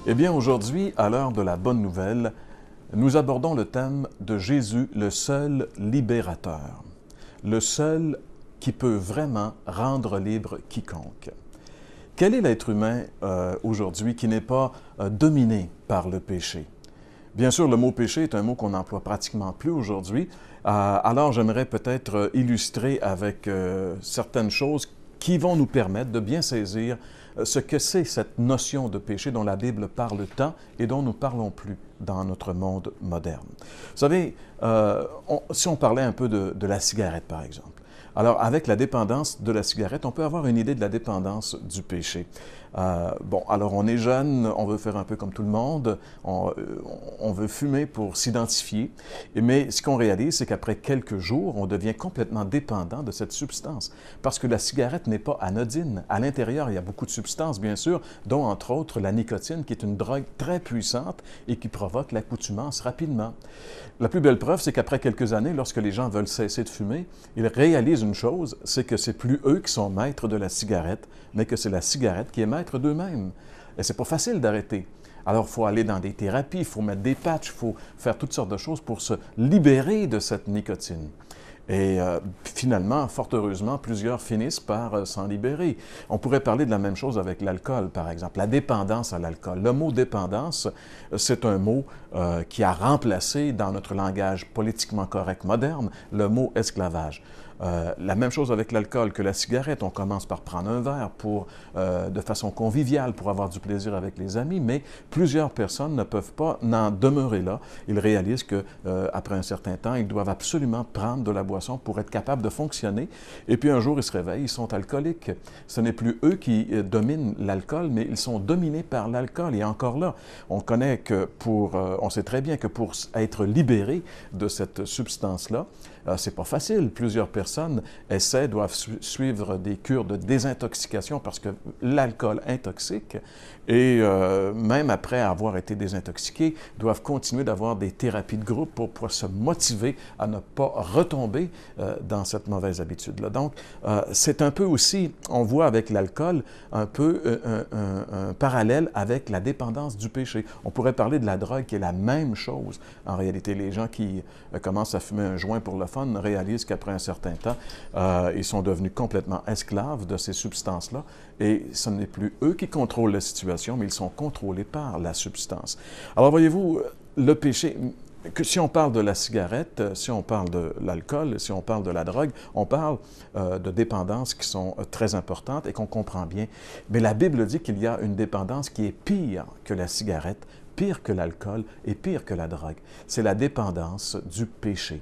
Eh bien, aujourd'hui, à l'heure de la bonne nouvelle, nous abordons le thème de Jésus, le seul libérateur, le seul qui peut vraiment rendre libre quiconque. Quel est l'être humain aujourd'hui qui n'est pas dominé par le péché? Bien sûr, le mot péché est un mot qu'on n'emploie pratiquement plus aujourd'hui. Alors, j'aimerais peut-être illustrer avec certaines choses qui vont nous permettre de bien saisir ce que c'est cette notion de péché dont la Bible parle tant et dont nous ne parlons plus dans notre monde moderne. Vous savez, si on parlait un peu de la cigarette, par exemple. Alors, avec la dépendance de la cigarette, on peut avoir une idée de la dépendance du péché. Alors on est jeune, on veut faire un peu comme tout le monde, on veut fumer pour s'identifier, mais ce qu'on réalise, c'est qu'après quelques jours, on devient complètement dépendant de cette substance, parce que la cigarette n'est pas anodine. À l'intérieur, il y a beaucoup de substances, bien sûr, dont entre autres la nicotine, qui est une drogue très puissante et qui provoque l'accoutumance rapidement. La plus belle preuve, c'est qu'après quelques années, lorsque les gens veulent cesser de fumer, ils réalisent une chose, c'est que c'est plus eux qui sont maîtres de la cigarette, mais que c'est la cigarette qui est maître d'eux-mêmes. Et c'est pas facile d'arrêter. Alors, il faut aller dans des thérapies, il faut mettre des patchs, il faut faire toutes sortes de choses pour se libérer de cette nicotine. Et finalement, fort heureusement, plusieurs finissent par s'en libérer. On pourrait parler de la même chose avec l'alcool, par exemple, la dépendance à l'alcool. Le mot dépendance, c'est un mot qui a remplacé, dans notre langage politiquement correct moderne, le mot esclavage. La même chose avec l'alcool que la cigarette. On commence par prendre un verre de façon conviviale pour avoir du plaisir avec les amis, mais plusieurs personnes ne peuvent pas n'en demeurer là. Ils réalisent qu'après un certain temps, ils doivent absolument prendre de la boisson pour être capables de fonctionner. Et puis un jour, ils se réveillent, ils sont alcooliques. Ce n'est plus eux qui dominent l'alcool, mais ils sont dominés par l'alcool. Et encore là, on connaît que on sait très bien que pour être libéré de cette substance-là, c'est pas facile. Plusieurs personnes doivent suivre des cures de désintoxication parce que l'alcool intoxique et même après avoir été désintoxiqués, doivent continuer d'avoir des thérapies de groupe pour pouvoir se motiver à ne pas retomber dans cette mauvaise habitude-là. Donc, c'est un peu aussi, on voit avec l'alcool, un peu un parallèle avec la dépendance du péché. On pourrait parler de la drogue qui est la même chose. En réalité, les gens qui commencent à fumer un joint pour le fun réalisent qu'après un certain temps, ils sont devenus complètement esclaves de ces substances-là et ce n'est plus eux qui contrôlent la situation, mais ils sont contrôlés par la substance. Alors voyez-vous, le péché, si on parle de la cigarette, si on parle de l'alcool, si on parle de la drogue, on parle de dépendances qui sont très importantes et qu'on comprend bien. Mais la Bible dit qu'il y a une dépendance qui est pire que la cigarette, pire que l'alcool et pire que la drogue. C'est la dépendance du péché.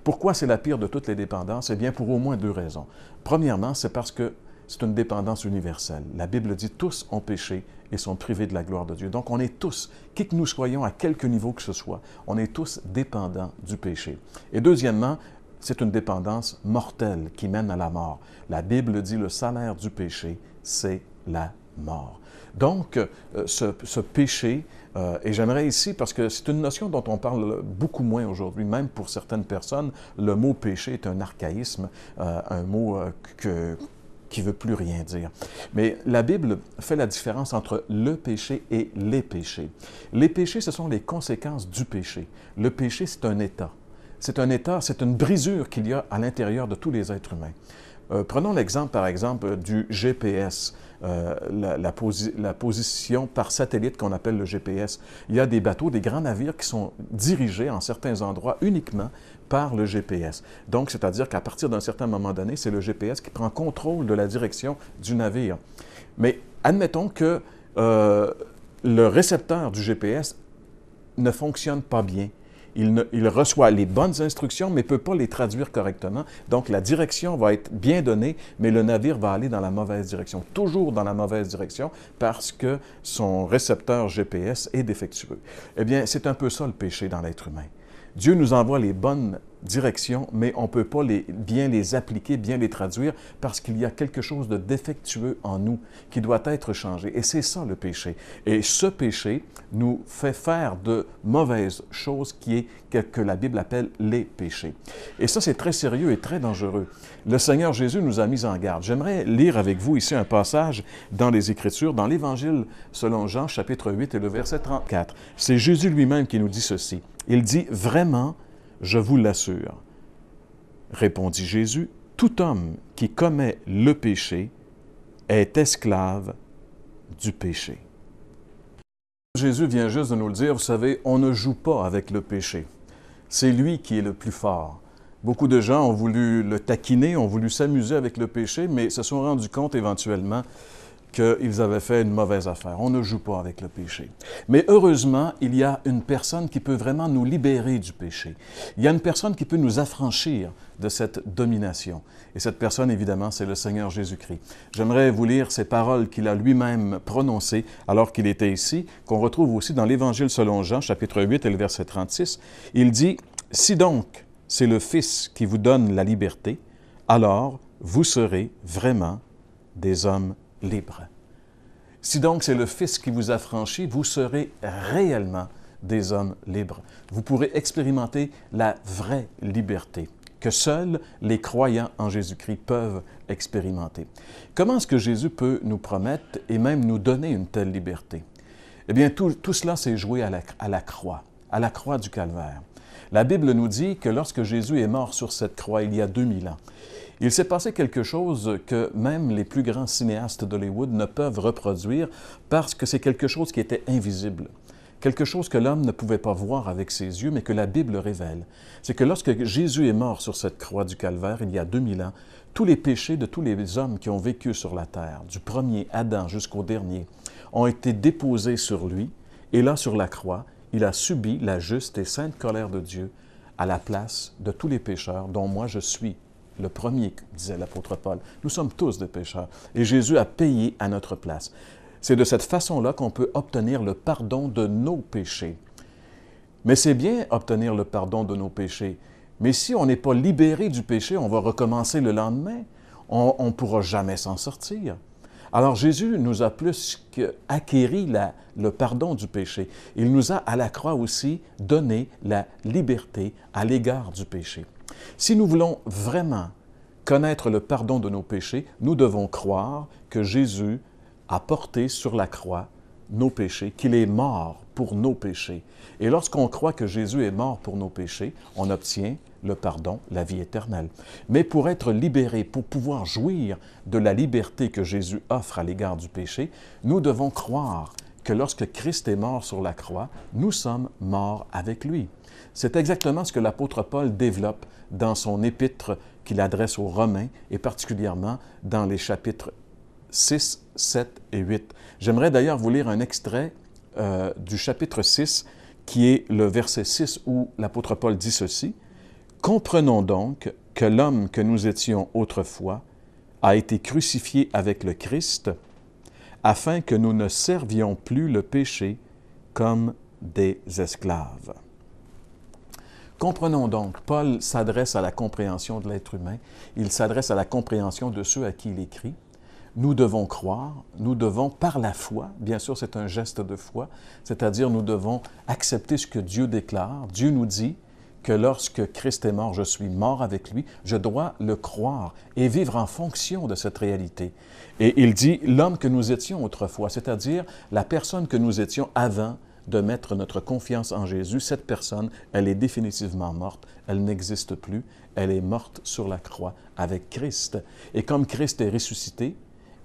Pourquoi c'est la pire de toutes les dépendances? Eh bien, pour au moins deux raisons. Premièrement, c'est parce que c'est une dépendance universelle. La Bible dit « tous ont péché et sont privés de la gloire de Dieu ». Donc, on est tous, qui que nous soyons, à quelque niveau que ce soit, on est tous dépendants du péché. Et deuxièmement, c'est une dépendance mortelle qui mène à la mort. La Bible dit « le salaire du péché, c'est la mort ». Donc, ce péché, et j'aimerais ici, parce que c'est une notion dont on parle beaucoup moins aujourd'hui, même pour certaines personnes, le mot péché est un archaïsme, un mot qui ne veut plus rien dire. Mais la Bible fait la différence entre le péché et les péchés. Les péchés, ce sont les conséquences du péché. Le péché, c'est un état. C'est un état, c'est une brisure qu'il y a à l'intérieur de tous les êtres humains. Prenons l'exemple, par exemple, du GPS, la position par satellite qu'on appelle le GPS. Il y a des bateaux, des grands navires qui sont dirigés en certains endroits uniquement par le GPS. Donc, c'est-à-dire qu'à partir d'un certain moment donné, c'est le GPS qui prend contrôle de la direction du navire. Mais admettons que le récepteur du GPS ne fonctionne pas bien. Il reçoit les bonnes instructions, mais ne peut pas les traduire correctement. Donc, la direction va être bien donnée, mais le navire va aller dans la mauvaise direction, toujours dans la mauvaise direction, parce que son récepteur GPS est défectueux. Eh bien, c'est un peu ça le péché dans l'être humain. Dieu nous envoie les bonnes directions, mais on ne peut pas bien les appliquer, bien les traduire, parce qu'il y a quelque chose de défectueux en nous qui doit être changé. Et c'est ça le péché. Et ce péché nous fait faire de mauvaises choses que la Bible appelle les péchés. Et ça, c'est très sérieux et très dangereux. Le Seigneur Jésus nous a mis en garde. J'aimerais lire avec vous ici un passage dans les Écritures, dans l'Évangile selon Jean, chapitre 8 et le verset 34. C'est Jésus lui-même qui nous dit ceci. Il dit « Vraiment, je vous l'assure, répondit Jésus, tout homme qui commet le péché est esclave du péché. » Jésus vient juste de nous le dire, vous savez, on ne joue pas avec le péché. C'est lui qui est le plus fort. Beaucoup de gens ont voulu le taquiner, ont voulu s'amuser avec le péché, mais se sont rendus compte éventuellement qu'ils avaient fait une mauvaise affaire. On ne joue pas avec le péché. Mais heureusement, il y a une personne qui peut vraiment nous libérer du péché. Il y a une personne qui peut nous affranchir de cette domination. Et cette personne, évidemment, c'est le Seigneur Jésus-Christ. J'aimerais vous lire ces paroles qu'il a lui-même prononcées alors qu'il était ici, qu'on retrouve aussi dans l'Évangile selon Jean, chapitre 8 et le verset 36. Il dit, « Si donc c'est le Fils qui vous donne la liberté, alors vous serez vraiment des hommes libres. » Si donc c'est le Fils qui vous affranchit, vous serez réellement des hommes libres. Vous pourrez expérimenter la vraie liberté que seuls les croyants en Jésus-Christ peuvent expérimenter. Comment est-ce que Jésus peut nous promettre et même nous donner une telle liberté? Eh bien, tout cela s'est joué à la croix du Calvaire. La Bible nous dit que lorsque Jésus est mort sur cette croix il y a 2000 ans, il s'est passé quelque chose que même les plus grands cinéastes d'Hollywood ne peuvent reproduire parce que c'est quelque chose qui était invisible, quelque chose que l'homme ne pouvait pas voir avec ses yeux, mais que la Bible révèle. C'est que lorsque Jésus est mort sur cette croix du Calvaire il y a 2000 ans, tous les péchés de tous les hommes qui ont vécu sur la terre, du premier Adam jusqu'au dernier, ont été déposés sur lui, et là, sur la croix, il a subi la juste et sainte colère de Dieu à la place de tous les pécheurs, dont moi je suis le premier, disait l'apôtre Paul. Nous sommes tous des pécheurs et Jésus a payé à notre place. C'est de cette façon-là qu'on peut obtenir le pardon de nos péchés. Mais c'est bien obtenir le pardon de nos péchés. Mais si on n'est pas libéré du péché, on va recommencer le lendemain. On ne pourra jamais s'en sortir. Alors Jésus nous a plus qu'acquéri le pardon du péché. Il nous a à la croix aussi donné la liberté à l'égard du péché. Si nous voulons vraiment connaître le pardon de nos péchés, nous devons croire que Jésus a porté sur la croix nos péchés, qu'il est mort pour nos péchés. Et lorsqu'on croit que Jésus est mort pour nos péchés, on obtient le pardon, la vie éternelle. Mais pour être libérés, pour pouvoir jouir de la liberté que Jésus offre à l'égard du péché, nous devons croire que lorsque Christ est mort sur la croix, nous sommes morts avec lui. C'est exactement ce que l'apôtre Paul développe dans son épître qu'il adresse aux Romains, et particulièrement dans les chapitres 6, 7 et 8. J'aimerais d'ailleurs vous lire un extrait du chapitre 6, qui est le verset 6, où l'apôtre Paul dit ceci. « Comprenons donc que l'homme que nous étions autrefois a été crucifié avec le Christ, afin que nous ne servions plus le péché comme des esclaves. » Comprenons donc, Paul s'adresse à la compréhension de l'être humain, il s'adresse à la compréhension de ceux à qui il écrit. Nous devons croire, nous devons par la foi, bien sûr c'est un geste de foi, c'est-à-dire nous devons accepter ce que Dieu déclare. Dieu nous dit que lorsque Christ est mort, je suis mort avec lui, je dois le croire et vivre en fonction de cette réalité. Et il dit l'homme que nous étions autrefois, c'est-à-dire la personne que nous étions avant de mettre notre confiance en Jésus, cette personne, elle est définitivement morte, elle n'existe plus, elle est morte sur la croix avec Christ. Et comme Christ est ressuscité,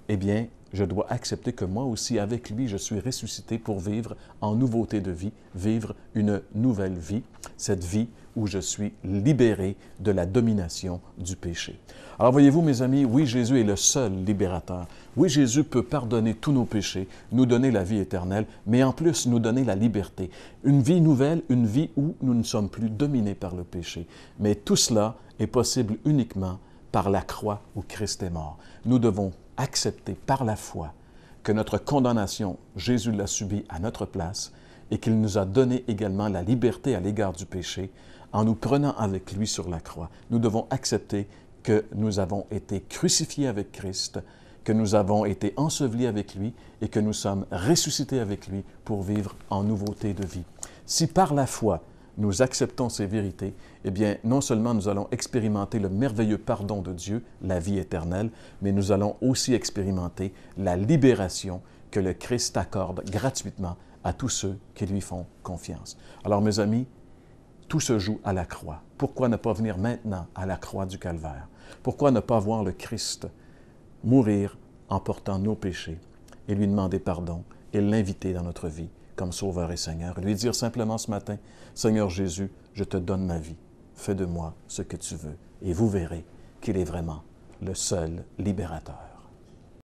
eh bien, je dois accepter que moi aussi, avec lui, je suis ressuscité pour vivre en nouveauté de vie, vivre une nouvelle vie, cette vie où je suis libéré de la domination du péché. Alors voyez-vous, mes amis, oui, Jésus est le seul libérateur. Oui, Jésus peut pardonner tous nos péchés, nous donner la vie éternelle, mais en plus nous donner la liberté. Une vie nouvelle, une vie où nous ne sommes plus dominés par le péché. Mais tout cela est possible uniquement par la croix où Christ est mort. Nous devons accepter par la foi que notre condamnation, Jésus l'a subie à notre place et qu'il nous a donné également la liberté à l'égard du péché en nous prenant avec lui sur la croix. Nous devons accepter que nous avons été crucifiés avec Christ, que nous avons été ensevelis avec lui et que nous sommes ressuscités avec lui pour vivre en nouveauté de vie. Si par la foi, nous acceptons ces vérités, eh bien, non seulement nous allons expérimenter le merveilleux pardon de Dieu, la vie éternelle, mais nous allons aussi expérimenter la libération que le Christ accorde gratuitement à tous ceux qui lui font confiance. Alors, mes amis, tout se joue à la croix. Pourquoi ne pas venir maintenant à la croix du Calvaire? Pourquoi ne pas voir le Christ mourir en portant nos péchés et lui demander pardon et l'inviter dans notre vie comme Sauveur et Seigneur? Et lui dire simplement ce matin, « Seigneur Jésus, je te donne ma vie. Fais de moi ce que tu veux. » Et vous verrez qu'il est vraiment le seul libérateur.